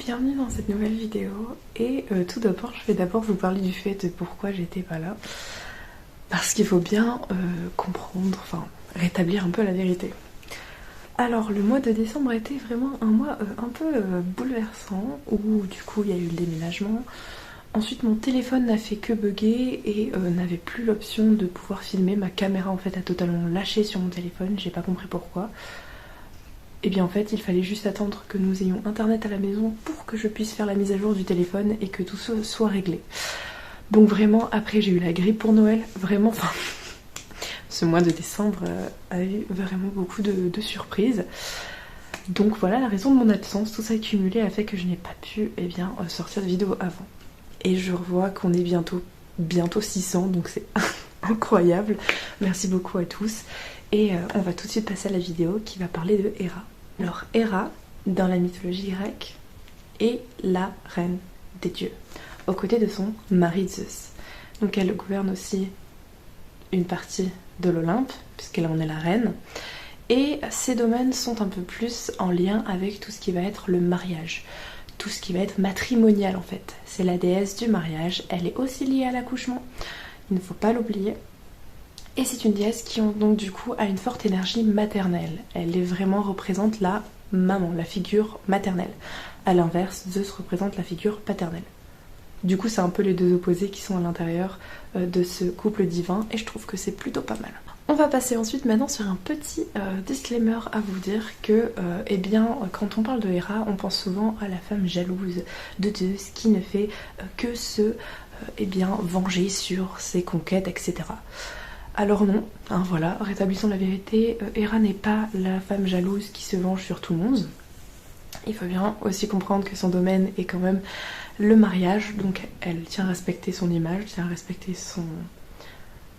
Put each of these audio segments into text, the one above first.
bienvenue dans cette nouvelle vidéo et tout d'abord je vais d'abord vous parler du fait de pourquoi j'étais pas là parce qu'il faut bien comprendre, enfin rétablir un peu la vérité. Alors le mois de décembre a été vraiment un mois un peu bouleversant où du coup il y a eu le déménagement. Ensuite mon téléphone n'a fait que bugger et n'avait plus l'option de pouvoir filmer. Ma caméra en fait a totalement lâché sur mon téléphone, j'ai pas compris pourquoi. Et bien en fait il fallait juste attendre que nous ayons internet à la maison pour que je puisse faire la mise à jour du téléphone et que tout soit réglé. Donc vraiment après j'ai eu la grippe pour Noël, vraiment enfin ce mois de décembre a eu vraiment beaucoup de surprises. Donc voilà la raison de mon absence, tout ça accumulé a fait que je n'ai pas pu sortir de vidéo avant. Et je revois qu'on est bientôt 600 donc c'est incroyable. Merci beaucoup à tous. Et on va tout de suite passer à la vidéo qui va parler de Héra. Alors Héra, dans la mythologie grecque, est la reine des dieux, aux côtés de son mari Zeus. Donc elle gouverne aussi une partie de l'Olympe, puisqu'elle en est la reine. Et ses domaines sont un peu plus en lien avec tout ce qui va être le mariage. Tout ce qui va être matrimonial en fait. C'est la déesse du mariage, elle est aussi liée à l'accouchement, il ne faut pas l'oublier. Et c'est une déesse qui donc du coup a une forte énergie maternelle. Elle est vraiment représente la maman, la figure maternelle. A l'inverse, Zeus représente la figure paternelle. Du coup c'est un peu les deux opposés qui sont à l'intérieur de ce couple divin et je trouve que c'est plutôt pas mal. On va passer ensuite maintenant sur un petit disclaimer à vous dire que quand on parle de Héra, on pense souvent à la femme jalouse de Zeus qui ne fait que se venger sur ses conquêtes, etc. Alors non, hein, voilà, rétablissons la vérité, Héra n'est pas la femme jalouse qui se venge sur tout le monde. Il faut bien aussi comprendre que son domaine est quand même le mariage, donc elle tient à respecter son image, tient à respecter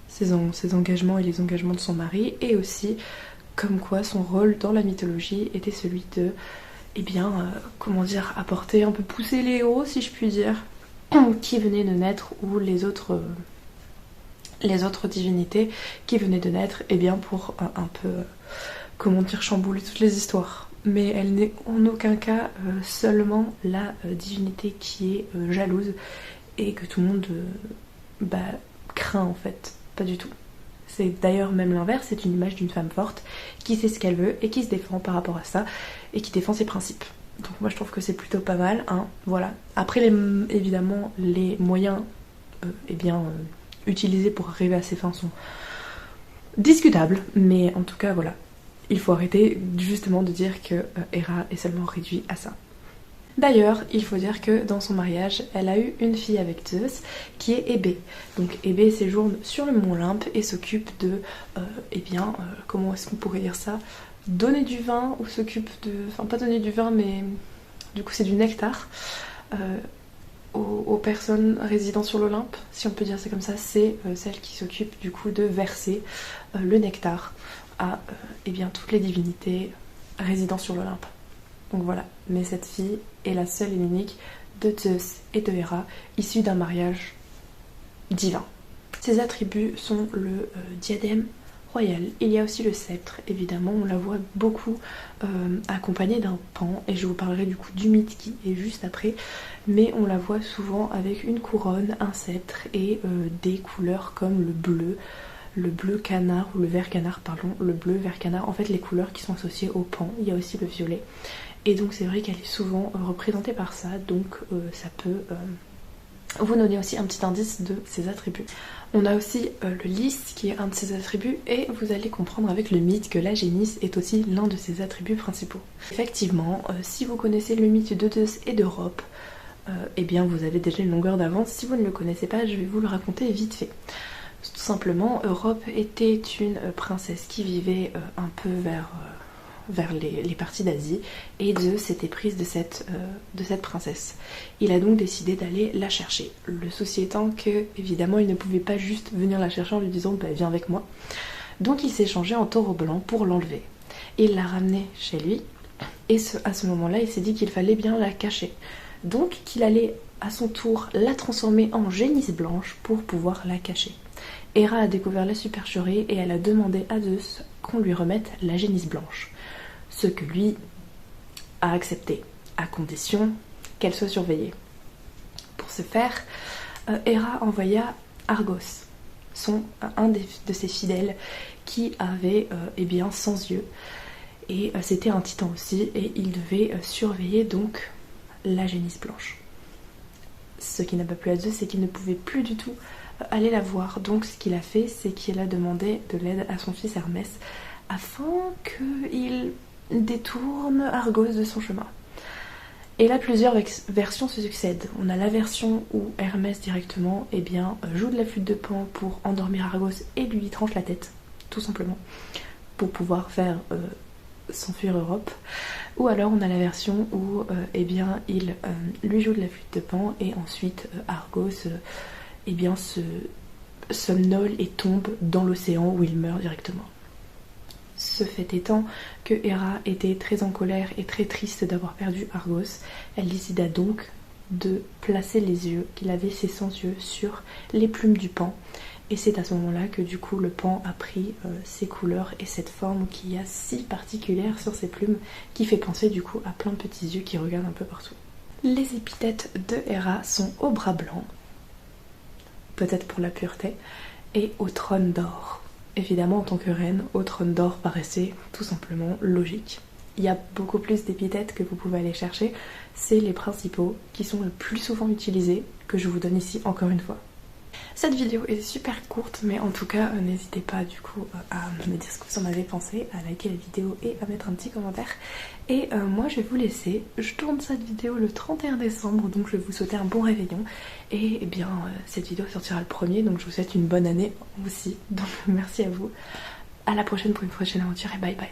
ses engagements et les engagements de son mari, et aussi comme quoi son rôle dans la mythologie était celui de, apporter un peu pousser les héros, si je puis dire, qui venaient de naître, ou les autres divinités qui venaient de naître, pour chambouler toutes les histoires. Mais elle n'est en aucun cas seulement la divinité qui est jalouse et que tout le monde craint en fait, pas du tout. C'est d'ailleurs même l'inverse, c'est une image d'une femme forte qui sait ce qu'elle veut et qui se défend par rapport à ça et qui défend ses principes. Donc moi je trouve que c'est plutôt pas mal, hein, voilà. Après évidemment les moyens utilisés pour arriver à ses fins sont discutables, mais en tout cas voilà, il faut arrêter justement de dire que Héra est seulement réduite à ça. D'ailleurs, il faut dire que dans son mariage, elle a eu une fille avec Zeus qui est Hébé. Donc Hébé séjourne sur le mont Olympe et s'occupe de, comment est-ce qu'on pourrait dire ça, donner du vin, ou s'occupe de, enfin pas donner du vin mais du coup c'est du nectar aux personnes résidant sur l'Olympe, si on peut dire ça comme ça. C'est celle qui s'occupe du coup de verser le nectar à toutes les divinités résidant sur l'Olympe. Donc voilà, mais cette fille est la seule et l'unique de Zeus et de Héra, issue d'un mariage divin. Ses attributs sont le diadème royal. Il y a aussi le sceptre, évidemment, on la voit beaucoup accompagnée d'un paon, et je vous parlerai du coup du mythe qui est juste après, mais on la voit souvent avec une couronne, un sceptre et des couleurs comme le bleu canard, ou le vert canard, pardon, le bleu, vert canard, en fait les couleurs qui sont associées au pan. Il y a aussi le violet, et donc c'est vrai qu'elle est souvent représentée par ça, donc ça peut vous donner aussi un petit indice de ses attributs. On a aussi le lys qui est un de ses attributs, et vous allez comprendre avec le mythe que la génisse est aussi l'un de ses attributs principaux. Effectivement, si vous connaissez le mythe de Zeus et d'Europe, vous avez déjà une longueur d'avance. Si vous ne le connaissez pas, je vais vous le raconter vite fait. Tout simplement, Europe était une princesse qui vivait un peu vers les parties d'Asie, et Zeus était prise de cette princesse. Il a donc décidé d'aller la chercher. Le souci étant que, évidemment, il ne pouvait pas juste venir la chercher en lui disant viens avec moi. Donc il s'est changé en taureau blanc pour l'enlever. Il l'a ramenée chez lui, et à ce moment-là, il s'est dit qu'il fallait bien la cacher. Donc qu'il allait à son tour la transformer en génisse blanche pour pouvoir la cacher. Héra a découvert la supercherie et elle a demandé à Zeus qu'on lui remette la génisse blanche. Ce que lui a accepté, à condition qu'elle soit surveillée. Pour ce faire, Héra envoya Argos, un de ses fidèles qui avait 100 yeux, et c'était un titan aussi, et il devait surveiller donc la génisse blanche. Ce qui n'a pas plu à Zeus, c'est qu'il ne pouvait plus du tout aller la voir, donc ce qu'il a fait, c'est qu'il a demandé de l'aide à son fils Hermès afin qu'il détourne Argos de son chemin. Et là, plusieurs versions se succèdent. On a la version où Hermès directement joue de la flûte de Pan pour endormir Argos et lui tranche la tête, tout simplement, pour pouvoir faire s'enfuir Europe. Ou alors on a la version où il lui joue de la flûte de Pan et ensuite Argos se somnole et tombe dans l'océan où il meurt directement. Ce fait étant que Héra était très en colère et très triste d'avoir perdu Argos, elle décida donc de placer les yeux qu'il avait, ses 100 yeux, sur les plumes du Pan. Et c'est à ce moment-là que du coup le Pan a pris ses couleurs et cette forme qui est si particulière sur ses plumes, qui fait penser du coup à plein de petits yeux qui regardent un peu partout. Les épithètes de Héra sont au bras blanc, peut-être pour la pureté, et au trône d'or. Évidemment, en tant que reine, au trône d'or paraissait tout simplement logique. Il y a beaucoup plus d'épithètes que vous pouvez aller chercher, c'est les principaux qui sont le plus souvent utilisés, que je vous donne ici encore une fois. Cette vidéo est super courte, mais en tout cas n'hésitez pas du coup à me dire ce que vous en avez pensé, à liker la vidéo et à mettre un petit commentaire. Et moi je vais vous laisser, je tourne cette vidéo le 31 décembre, donc je vais vous souhaiter un bon réveillon. Et cette vidéo sortira le 1er, donc je vous souhaite une bonne année aussi, donc merci à vous. À la prochaine pour une prochaine aventure et bye bye.